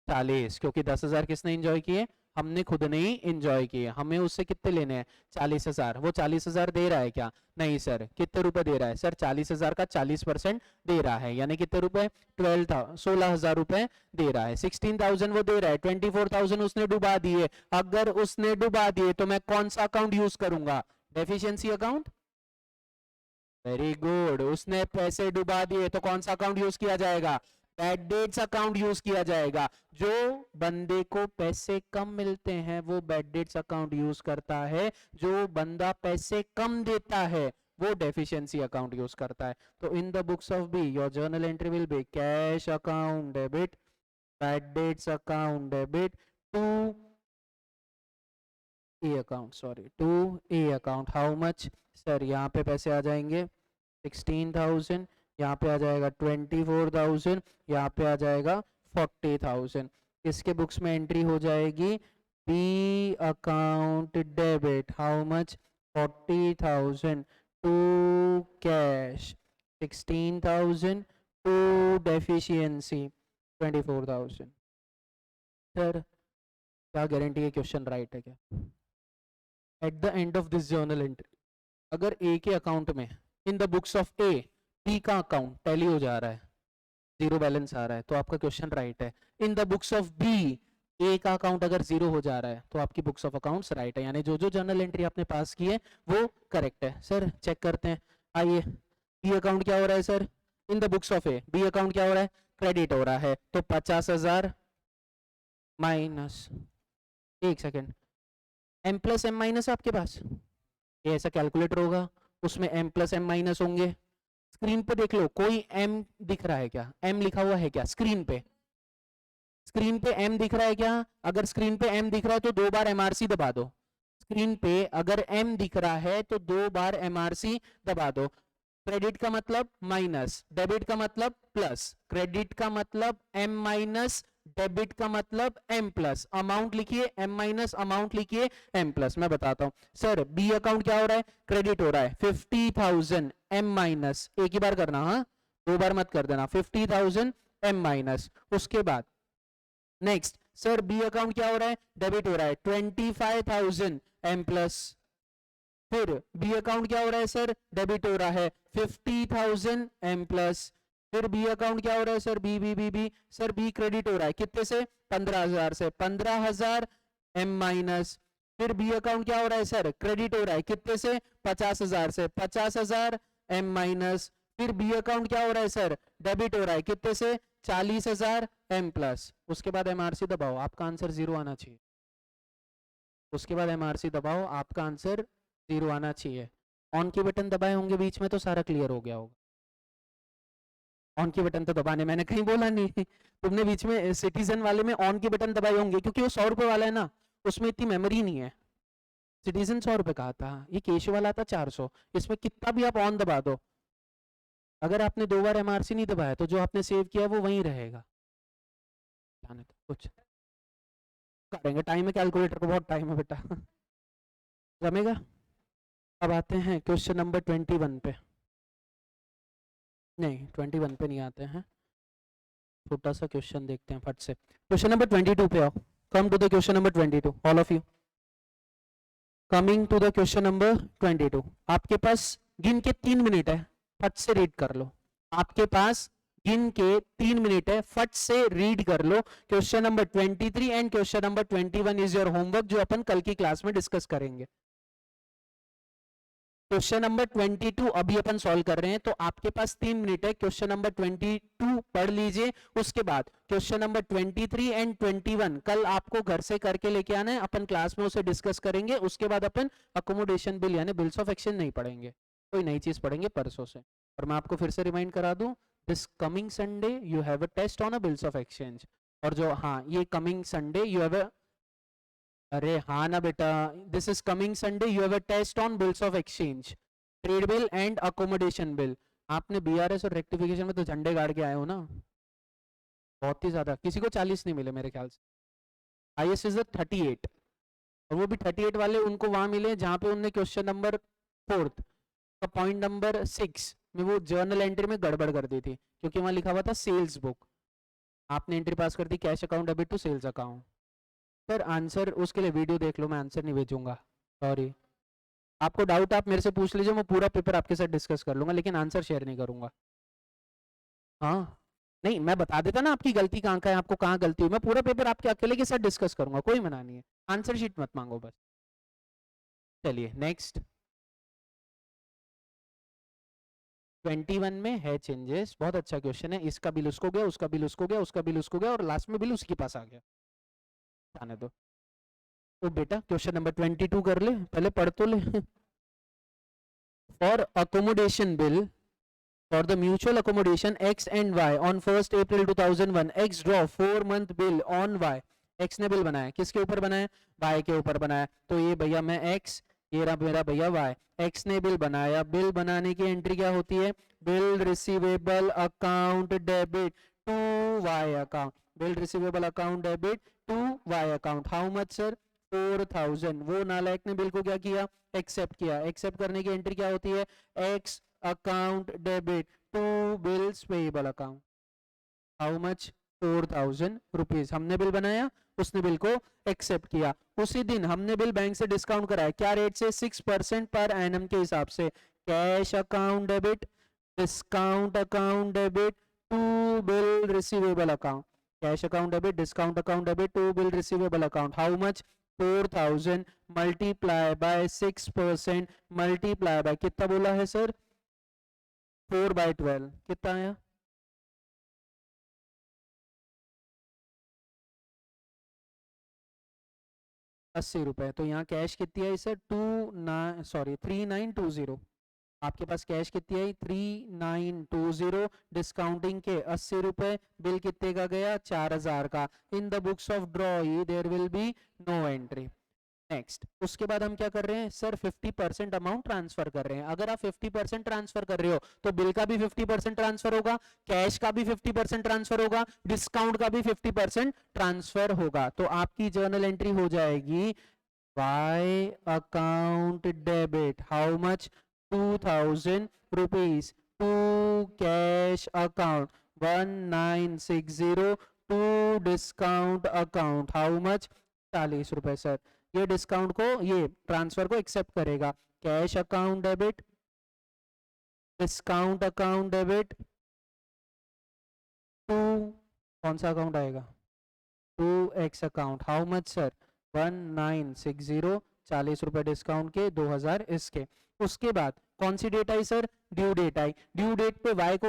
40, क्योंकि 10,000 किसने एंजॉय किए, हमने खुद ने ही एंजॉय किए। हमें उससे कितने लेने हैं, 40,000। वो 40,000 दे रहा है क्या, नहीं सर। कितने रुपए दे रहा है सर, 40,000 का 40% दे रहा है, यानी कितने रुपए, 16,000 रुपए दे रहा है। 16,000 वो दे रहा है, 24,000 उसने डुबा दिए। अगर उसने डुबा दिए तो मैं कौन सा अकाउंट यूज करूंगा, डेफिशिएंसी अकाउंट। वेरी गुड, उसने पैसे डुबा दिए तो कौन सा अकाउंट यूज किया जाएगा, बैड डेट्स अकाउंट यूज किया जाएगा। जो बंदे को पैसे कम मिलते हैं वो बैड डेट्स अकाउंट यूज करता है, जो बंदा पैसे कम देता है वो डेफिशिएंसी अकाउंट यूज करता है। तो in the books of B your journal entry will be cash account debit, bad debts account debit, to A account, sorry to A account. How much sir, यहाँ पे पैसे आ जाएंगे 16,000, यहाँ पे आ जाएगा 24,000, यहाँ पे आ जाएगा 40,000। इसके बुक्स में एंट्री हो जाएगी B account debit, how much 40,000, to cash 16,000, to deficiency 24,000। Sir क्या गारंटी है क्वेश्चन राइट है क्या। At the end of this journal entry, अगर ए के अकाउंट में in the books of A B का अकाउंट टैली हो जा रहा है, जीरो बैलेंस आ रहा है, तो आपका क्वेश्चन राइट है। In the books of B A का अकाउंट अगर जीरो हो जा रहा है तो आपकी बुक्स ऑफ अकाउंट्स राइट है, यानी जो जो जर्नल एंट्री आपने पास की है वो करेक्ट है। सर चेक करते हैं, आइए बी अकाउंट क्या हो रहा है sir, in the books of A B account क्या हो रहा है, क्रेडिट हो रहा है, तो 50,000 माइनस, एक second, M plus M minus आपके पास, ये ऐसा कैलकुलेटर होगा, उसमें एम प्लस एम माइनस होंगे। स्क्रीन पे देख लो, कोई एम दिख रहा है क्या, एम लिखा हुआ है क्या स्क्रीन पे, स्क्रीन पे एम दिख रहा है क्या। अगर स्क्रीन पे एम दिख रहा है तो 2 बार एमआरसी दबा दो। स्क्रीन पे अगर एम दिख रहा है तो 2 बार एमआरसी दबा दो। क्रेडिट का मतलब माइनस, डेबिट का मतलब प्लस, क्रेडिट का मतलब एम माइनस, डेबिट का मतलब एम प्लस। अमाउंट लिखिए एम माइनस, अमाउंट लिखिए एम प्लस। मैं बताता हूं सर, बी अकाउंट क्या हो रहा है, क्रेडिट हो रहा है 50,000 एम माइनस, एक ही बार करना, हाँ 2 बार मत कर देना, 50,000 एम माइनस। उसके बाद नेक्स्ट सर बी अकाउंट क्या हो रहा है, डेबिट हो रहा है 25,000 एम प्लस। फिर बी अकाउंट क्या हो रहा है सर, डेबिट हो रहा है 50,000 एम प्लस। फिर बी अकाउंट क्या हो रहा है sir, B B B B sir B credit हो रहा है कितने से, 15,000 से, 15,000 एम माइनस। फिर बी अकाउंट क्या हो रहा है सर, क्रेडिट हो रहा है कितने से, 50,000 से, 50,000 एम माइनस। फिर बी अकाउंट क्या हो रहा है सर, डेबिट हो रहा है कितने से, 40,000 एम प्लस। उसके बाद एमआरसी दबाओ, आपका आंसर 0 आना चाहिए। उसके बाद एमआरसी दबाओ, आपका आंसर 0 आना चाहिए। ऑन की बटन दबाए होंगे बीच में तो सारा क्लियर हो गया होगा। ऑन की बटन तो दबाने मैंने कहीं बोला नहीं तुमने बीच में सिटीजन वाले में ऑन की बटन दबाए होंगे, क्योंकि वो 100 रुपए वाला है ना, उसमें इतनी मेमोरी नहीं है। सिटीजन 100 रुपए का था, ये केशव वाला था 400। इसमें कितना भी आप ऑन दबा दो, अगर आपने 2 बार एमआरसी नहीं दबाया तो जो आपने सेव किया वो वहीं रहेगा। कुछ करेंगे, टाइम है, कैलकुलेटर को बहुत टाइम है बेटा जमेगा। अब आते हैं क्वेश्चन नंबर 21 पे, नहीं 21 पे नहीं आते हैं, छोटा सा क्वेश्चन देखते हैं फट से। क्वेश्चन नंबर 22 पे आओ, come to the question number 22, all of you coming to the question number 22। आपके पास गिन के 3 मिनट है, फट से रीड कर लो। आपके पास गिन के 3 मिनट है, फट से रीड कर लो। Question number 23 and question number 21 is your homework, जो अपन कल की क्लास में डिस्कस करेंगे। क्वेश्चन नंबर 22 अभी अपन सॉल्व कर रहे हैं, तो आपके पास 3 मिनट है। क्वेश्चन नंबर 22 पढ़ लीजिए, उसके बाद क्वेश्चन नंबर 23 एंड 21 कल आपको घर से करके लेके आना है, अपन क्लास में उसे डिस्कस करेंगे। उसके बाद अपन अकोमोडेशन बिल यानी बिल्स ऑफ एक्सचेंज नहीं पढ़ेंगे, कोई नई चीज पढ़ेंगे परसों से। और मैं आपको फिर से रिमाइंड करा दूं, this coming Sunday you have a test on a bills of exchange. और जो हाँ, ये coming Sunday you have a, अरे हाँ ना बेटा, this is coming Sunday you have a test on bills of exchange, trade bill and accommodation bill. आपने BRS और रेक्टिफिकेशन में तो झंडे गाड़ के आए हो ना, बहुत ही ज्यादा, किसी को 40 नहीं मिले मेरे ख्याल से। हाईएस्ट इज 38, और वो भी 38 वाले उनको वहां मिले जहां पे उनने क्वेश्चन नंबर 4th का पॉइंट नंबर 6 में वो जर्नल एंट्री में गड़बड़ कर दी थी, क्योंकि वहां लिखा हुआ था सेल्स बुक, आपने एंट्री पास कर दी cash account debit to sales account. Sir answer उसके लिए वीडियो देख लो, मैं आंसर नहीं भेजूंगा, सॉरी। आपको डाउट आप मेरे से पूछ लीजिए, मैं पूरा पेपर आपके साथ डिस्कस कर लूंगा, लेकिन आंसर शेयर नहीं करूंगा। हाँ नहीं, मैं बता देता ना आपकी गलती कहाँ का है, आपको कहाँ गलती हुई, मैं पूरा पेपर आपके अकेले के साथ डिस्कस करूंगा, कोई मना नहीं है, आंसर शीट मत मांगो बस। चलिए नेक्स्ट 21 में है चेंजेस, बहुत अच्छा क्वेश्चन है, इसका बिल उसको गया, उसका बिल उसको गया, उसका बिल उसको गया, और लास्ट में बिल उसके पास आ गया, आने दो। तो बेटा क्वेश्चन नंबर 22 कर ले, पहले पढ़ तो ले। For accommodation bill for the mutual accommodation X and Y on 1st April 2001, X draw 4-month bill on Y. X ने बिल बनाया, किसके ऊपर बनाया, Y के ऊपर बनाया, तो ये भैया मैं X, ये रहा मेरा भैया Y। X ने बिल बनाया, बिल बनाने की एंट्री क्या होती है, bill receivable account debit to Y account, bill receivable account debit to Y account, how much sir 4000। वो नालायक ने बिल को क्या किया, एक्सेप्ट किया, एक्सेप्ट करने की एंट्री क्या होती है, X account debit to bills payable account, how much 4000 rupees. हमने बिल बनाया, उसने बिल को एक्सेप्ट किया, उसी दिन हमने बिल बैंक से डिस्काउंट कराया, क्या रेट से, 6% पर एनम के हिसाब से। Cash account debit, discount account debit to bill receivable account, cash account debit, discount account debit to bill receivable account, how much 4000 multiply by 6% multiply by कितना बोला है सर, 4/12, कितना आया, ₹80। तो यहाँ कैश कितनी आई सर, 3920, आपके पास कैश कितनी आई 3920, डिस्काउंटिंग के ₹80, बिल कितने का गया 4000 का। In the books of drawee there will be no entry. Next उसके बाद हम क्या कर रहे हैं सर, 50% अमाउंट ट्रांसफर कर रहे हैं। अगर आप 50% ट्रांसफर कर रहे हो तो बिल का भी 50% ट्रांसफर होगा, कैश का भी 50% ट्रांसफर होगा, डिस्काउंट का भी 50% ट्रांसफर होगा। तो आपकी जर्नल एंट्री हो जाएगी by account debit how much 2000 rupees to cash account 1960 to discount account how much ₹40 sir. ये डिस्काउंट को, ये ट्रांसफर को एक्सेप्ट करेगा, cash account debit, discount account debit to, कौन सा अकाउंट आएगा, to X account, how much sir 1960, ₹40 discount के, 2000 इसके। उसके बाद कौन सी डेट आई सर, ड्यू डेट आई, ड्यू डेट पे वाई को,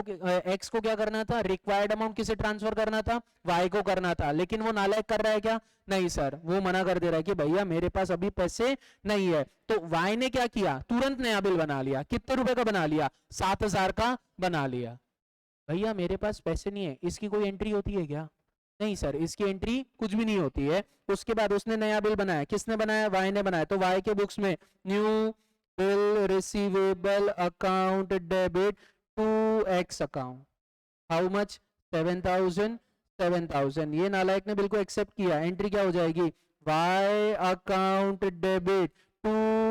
एक्स को क्या करना था, रिक्वायर्ड अमाउंट किसे ट्रांसफर करना था, वाई को करना था, लेकिन वो नालायक कर रहा है क्या, नहीं सर, वो मना कर दे रहा है कि भैया मेरे पास अभी पैसे नहीं है। तो वाई ने क्या किया, तुरंत नया बिल बना लिया, कितने रुपए का बना लिया, 7000 का बना लिया। भैया मेरे पास पैसे नहीं है, इसकी कोई एंट्री होती है क्या, नहीं सर, इसकी एंट्री कुछ भी नहीं होती है। उसके बाद उसने नया बिल बनाया, किसने बनाया, वाई ने बनाया, तो वाई के बुक्स में new bill receivable account debit to X account, how much 7000। ये नालायक ने बिल को एक्सेप्ट किया, एंट्री क्या हो जाएगी, Y account debit to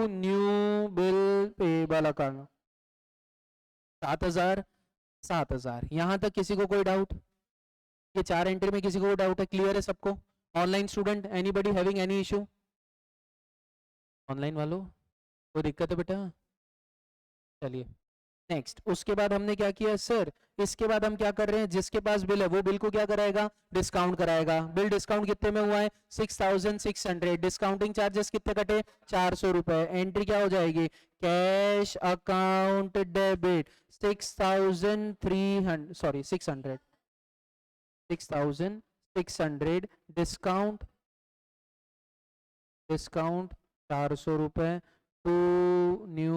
new bill payable account 7000। यहां तक किसी को कोई डाउट, ये 4 एंट्री में किसी को डाउट है, क्लियर है सबको। Online student anybody having any issue, online वालों कोई दिक्कत है बेटा, चलिए नेक्स्ट। उसके बाद हमने क्या किया सर, इसके बाद हम क्या कर रहे हैं, जिसके पास बिल है वो बिल को क्या कराएगा, डिस्काउंट कराएगा। बिल डिस्काउंट कितने में हुआ है, 6600, डिस्काउंटिंग चार्जेस कितने कटे, ₹400। एंट्री क्या हो जाएगी, cash account debit 6600, discount ₹400 to new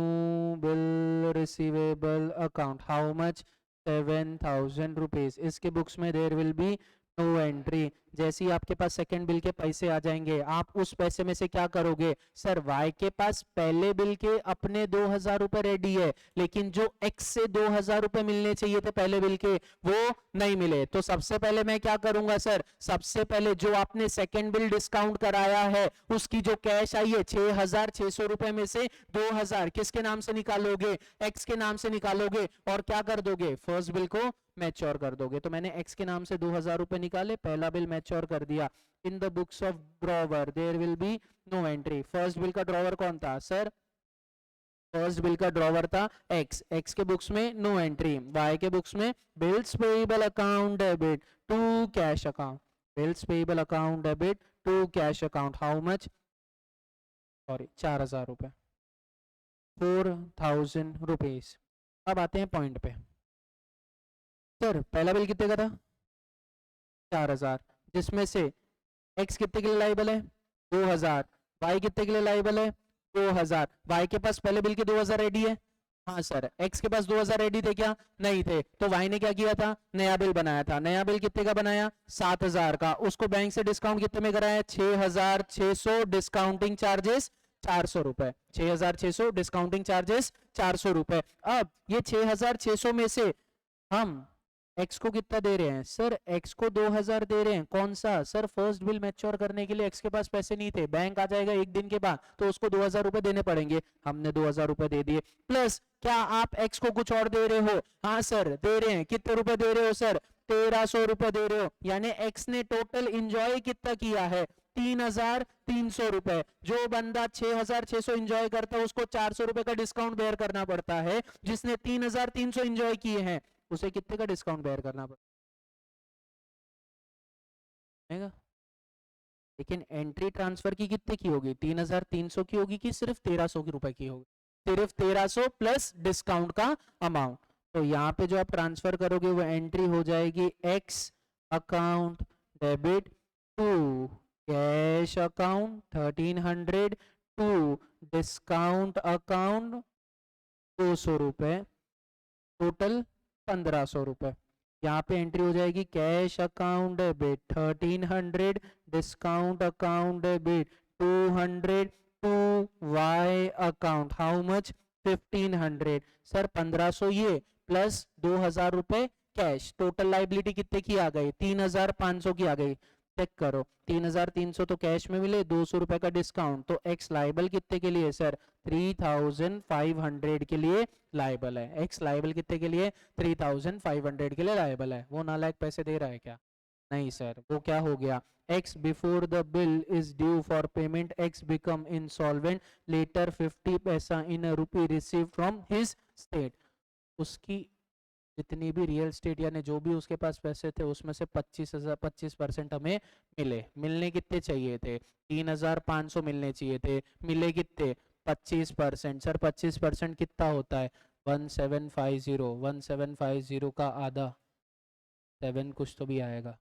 bill receivable account, how much 7000 rupees. इसके बुक्स में there will be no entry. जैसे ही आपके पास सेकंड बिल के पैसे आ जाएंगे, आप उस पैसे में से क्या करोगे? सर वाई के पास पहले बिल के अपने 2000 रुपए रेडी है, लेकिन जो एक्स से 2000 रुपए मिलने चाहिए थे पहले बिल के, वो नहीं मिले। तो सबसे पहले मैं क्या करूंगा सर? सबसे पहले जो आपने सेकंड बिल डिस्काउंट कराया है उसकी जो कैश आई है 6600 रुपए में से 2000 किसके नाम से निकालोगे? एक्स के नाम से निकालोगे। और क्या कर दोगे? फर्स्ट बिल को मैच्योर कर दोगे। तो मैंने एक्स के नाम से 2000 रुपए निकाले, पहला बिल मैच्योर कर दिया। In the books of drawer there will be no entry. First bill का ड्रॉवर कौन था सर? फर्स्ट बिल का ड्रॉवर था एक्स। एक्स के बुक्स में नो एंट्री। वाई के बुक्स में bills payable account debit to cash account. Bills payable account debit to cash account. How much? Sorry 4000 रुपए, 4000 रुपीज। अब आते हैं पॉइंट पे। सर पहला बिल कितने का था? 4000, जिसमें से एक्स कितने के लिए लाइबल है? 2000। वाई कितने के लिए लाइबल है? 2000। वाई के पास पहले बिल के 2000 रेडी है? हाँ सर। एक्स के पास 2000 रेडी थे क्या? नहीं थे। तो वाई ने क्या किया था? नया बिल बनाया था। नया बिल कितने का बनाया? 7000 का। उसको बैंक से डिस्काउंट कितने में कराया? 6600। डिस्काउंटिंग चार्जेस 400 रुपए। 6600 डिस्काउंटिंग चार्जेस 400 रुपए। अब ये 6600 में से हम एक्स को कितना दे रहे हैं? सर एक्स को 2000 दे रहे हैं। कौन सा? सर फर्स्ट बिल मैच्योर करने के लिए एक्स के पास पैसे नहीं थे, बैंक आ जाएगा एक दिन के बाद तो उसको 2000 रुपए देने पड़ेंगे। हमने 2000 रुपए दे दिए। प्लस क्या आप एक्स को कुछ और दे रहे हो? हाँ सर दे रहे हैं। कितने रुपए दे रहे हो सर? 1300 रुपए दे रहे हो। यानी एक्स ने टोटल इंजॉय कितना किया है? 3300 रुपए। जो बंदा 6600 इंजॉय करता है उसको 400 रुपए का डिस्काउंट बेयर करना पड़ता है। जिसने 3300 इंजॉय किए हैं उसे कितने का डिस्काउंट बेयर करना पड़ेगा? लेकिन एंट्री ट्रांसफर की कितने की होगी? 3300 की होगी कि सिर्फ 1300 की रुपए की होगी? सिर्फ 1300 प्लस डिस्काउंट का अमाउंट। तो यहाँ पे जो आप ट्रांसफर करोगे वो एंट्री हो जाएगी X account debit to cash account 1300 to discount account 200 रुपए, टोटल 1500 रुपए। यहाँ पे एंट्री हो जाएगी cash account debit 1300, discount account debit 200 to Y account. How much? 1500। Sir 1500 ये प्लस 2000 रुपए कैश। टोटल लाइबिलिटी कितने की आ गई? 3500 की आ गई। चेक करो 3300 तो कैश में मिले, 200 रुपए का डिस्काउंट, तो एक्स लाइबल कितने के लिए सर? 3500 के लिए लाइबल है। एक्स लाइबल कितने के लिए? 3500 के लिए लाइबल है। वो नालायक पैसे दे रहा है क्या? नहीं सर। वो क्या हो गया? X before the bill is due for payment, X become insolvent later 50 paisa in a rupee receive from his state. उसकी जितनी भी रियल स्टेट यानी जो भी उसके पास पैसे थे उसमें से 25% हमें मिले। मिलने कितने चाहिए थे? 3500 मिलने चाहिए थे। मिले कितने? 25%। सर 25% कितना होता है? 1750। 1750 का आधा 7 कुछ तो भी आएगा।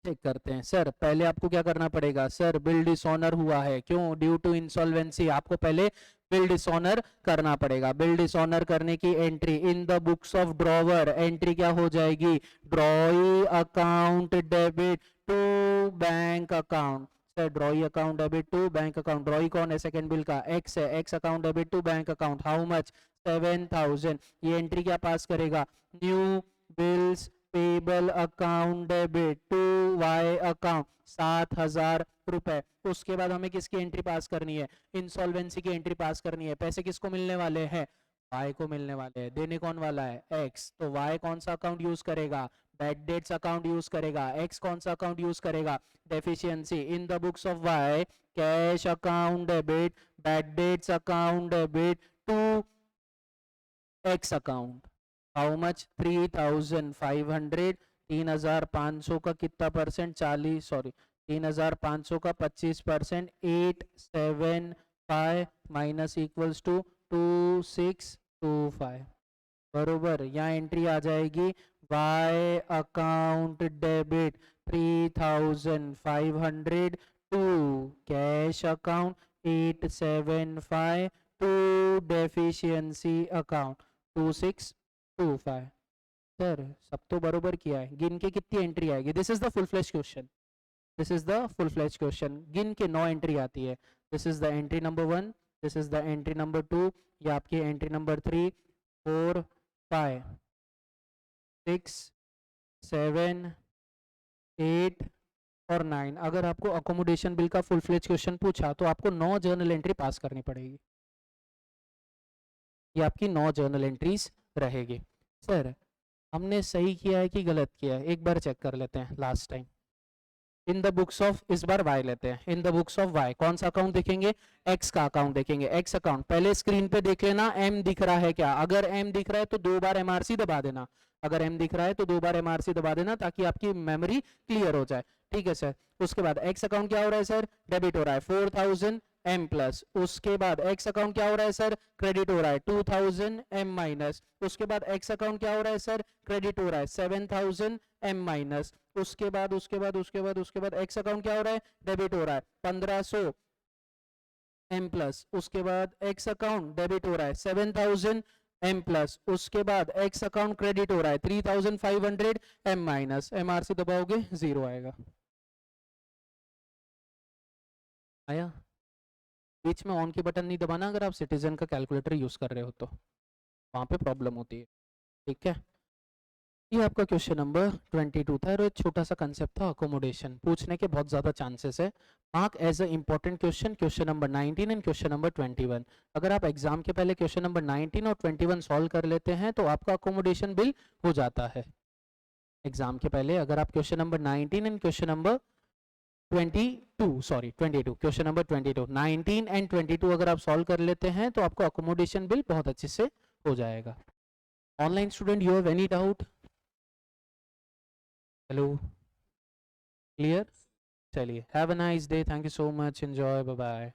चेक करते हैं। सर पहले आपको क्या करना पड़ेगा? सर बिल डिसऑनर हुआ है। क्यों? Due to insolvency. आपको पहले बिल डिसऑनर करना पड़ेगा। बिल डिसऑनर करने की entry in the books of drawer. Entry क्या हो जाएगी? Drawee account debit to bank account. Sir drawee account debit to bank account. Drawee कौन है? सेकंड बिल का एक्स है। X account debit to bank account. How much? 7000। ये entry क्या pass करेगा? New bills payable account debit to Y account 7000 रुपए। उसके बाद हमें किसकी एंट्री पास करनी है? इंसॉल्वेंसी की एंट्री पास करनी है। पैसे किसको मिलने वाले हैं? वाई को मिलने वाले हैं। देने कौन वाला है? एक्स। तो वाई कौन सा अकाउंट यूज करेगा? बैड डेट्स अकाउंट यूज करेगा। एक्स कौन सा अकाउंट यूज करेगा? Deficiency. In the books of Y cash account debit bad debts account debit to X account. How much? 3500। 3500 का कितना परसेंट? 40, सॉरी 3500 का 25%, 875 माइनस इक्वल्स टू 2625। बरोबर। यहाँ एंट्री आ जाएगी Y account debit 3500 to cash account 875 to deficiency account 2625। Sir सब तो बरोबर किया है, गिन के कितनी एंट्री आएगी? This is the full flash question, this is the full flash question. गिन के 9 एंट्री आती है। This is the entry number 1, this is the entry number 2, ये आपकी एंट्री नंबर 3, 4, 5, 6, 7, 8 और 9। अगर आपको अकोमोडेशन बिल का फुल फ्लेज क्वेश्चन पूछा तो आपको 9 जर्नल एंट्री पास करनी पड़ेगी। ये आपकी 9 जर्नल एंट्रीज रहेगी। सर हमने सही किया है कि गलत किया है, एक बार चेक कर लेते हैं last time. In the books of, इस बार वाई लेते हैं। In the books of Y कौन सा अकाउंट देखेंगे? एक्स का अकाउंट देखेंगे। एक्स अकाउंट पहले स्क्रीन पे देख लेना एम दिख रहा है क्या? अगर एम दिख रहा है तो 2 बार एमआरसी दबा देना। अगर एम दिख रहा है तो 2 बार एमआरसी दबा देना ताकि आपकी मेमोरी क्लियर हो जाए। ठीक है सर। उसके बाद एक्स अकाउंट क्या हो रहा है सर? डेबिट हो रहा है 4000 एम प्लस। उसके बाद एक्स अकाउंट क्या हो रहा है सर? क्रेडिट हो रहा है 2000 एम माइनस। उसके बाद एक्स अकाउंट क्या हो रहा है सर? क्रेडिट हो रहा है 7000 एम माइनस। उसके बाद एक्स अकाउंट क्या हो रहा है? डेबिट हो रहा है 1500 एम प्लस। उसके बाद एक्स अकाउंट डेबिट हो रहा है 7000 एम प्लस। उसके बाद एक्स अकाउंट क्रेडिट हो रहा है 3500 एम माइनस। एमआरसी दबाओगे 0 आएगा। आया? बीच में ऑन की बटन नहीं दबाना अगर आप सिटीजन का कैलकुलेटर यूज कर रहे हो तो वहां पे प्रॉब्लम होती है। ठीक है, ये आपका क्वेश्चन नंबर 22 था और एक छोटा सा कंसेप्ट था अकोमोडेशन। पूछने के बहुत ज़्यादा चांसेस है। Mark as a important question question number 19 and question number 21। अगर आप एग्जाम के पहले क्वेश्चन नंबर 19 और 21 सॉल्व कर लेते हैं तो आपका अकोमोडेशन बिल हो जाता है। एग्जाम के पहले अगर आप question number 19 and question number 22 question number 22 19 and 22 अगर आप सॉल्व कर लेते हैं तो आपका अकोमोडेशन बिल बहुत अच्छे से हो जाएगा। Online student, you have any doubt? Hello, clear? चलिए, have a nice day, thank you so much, enjoy, bye bye.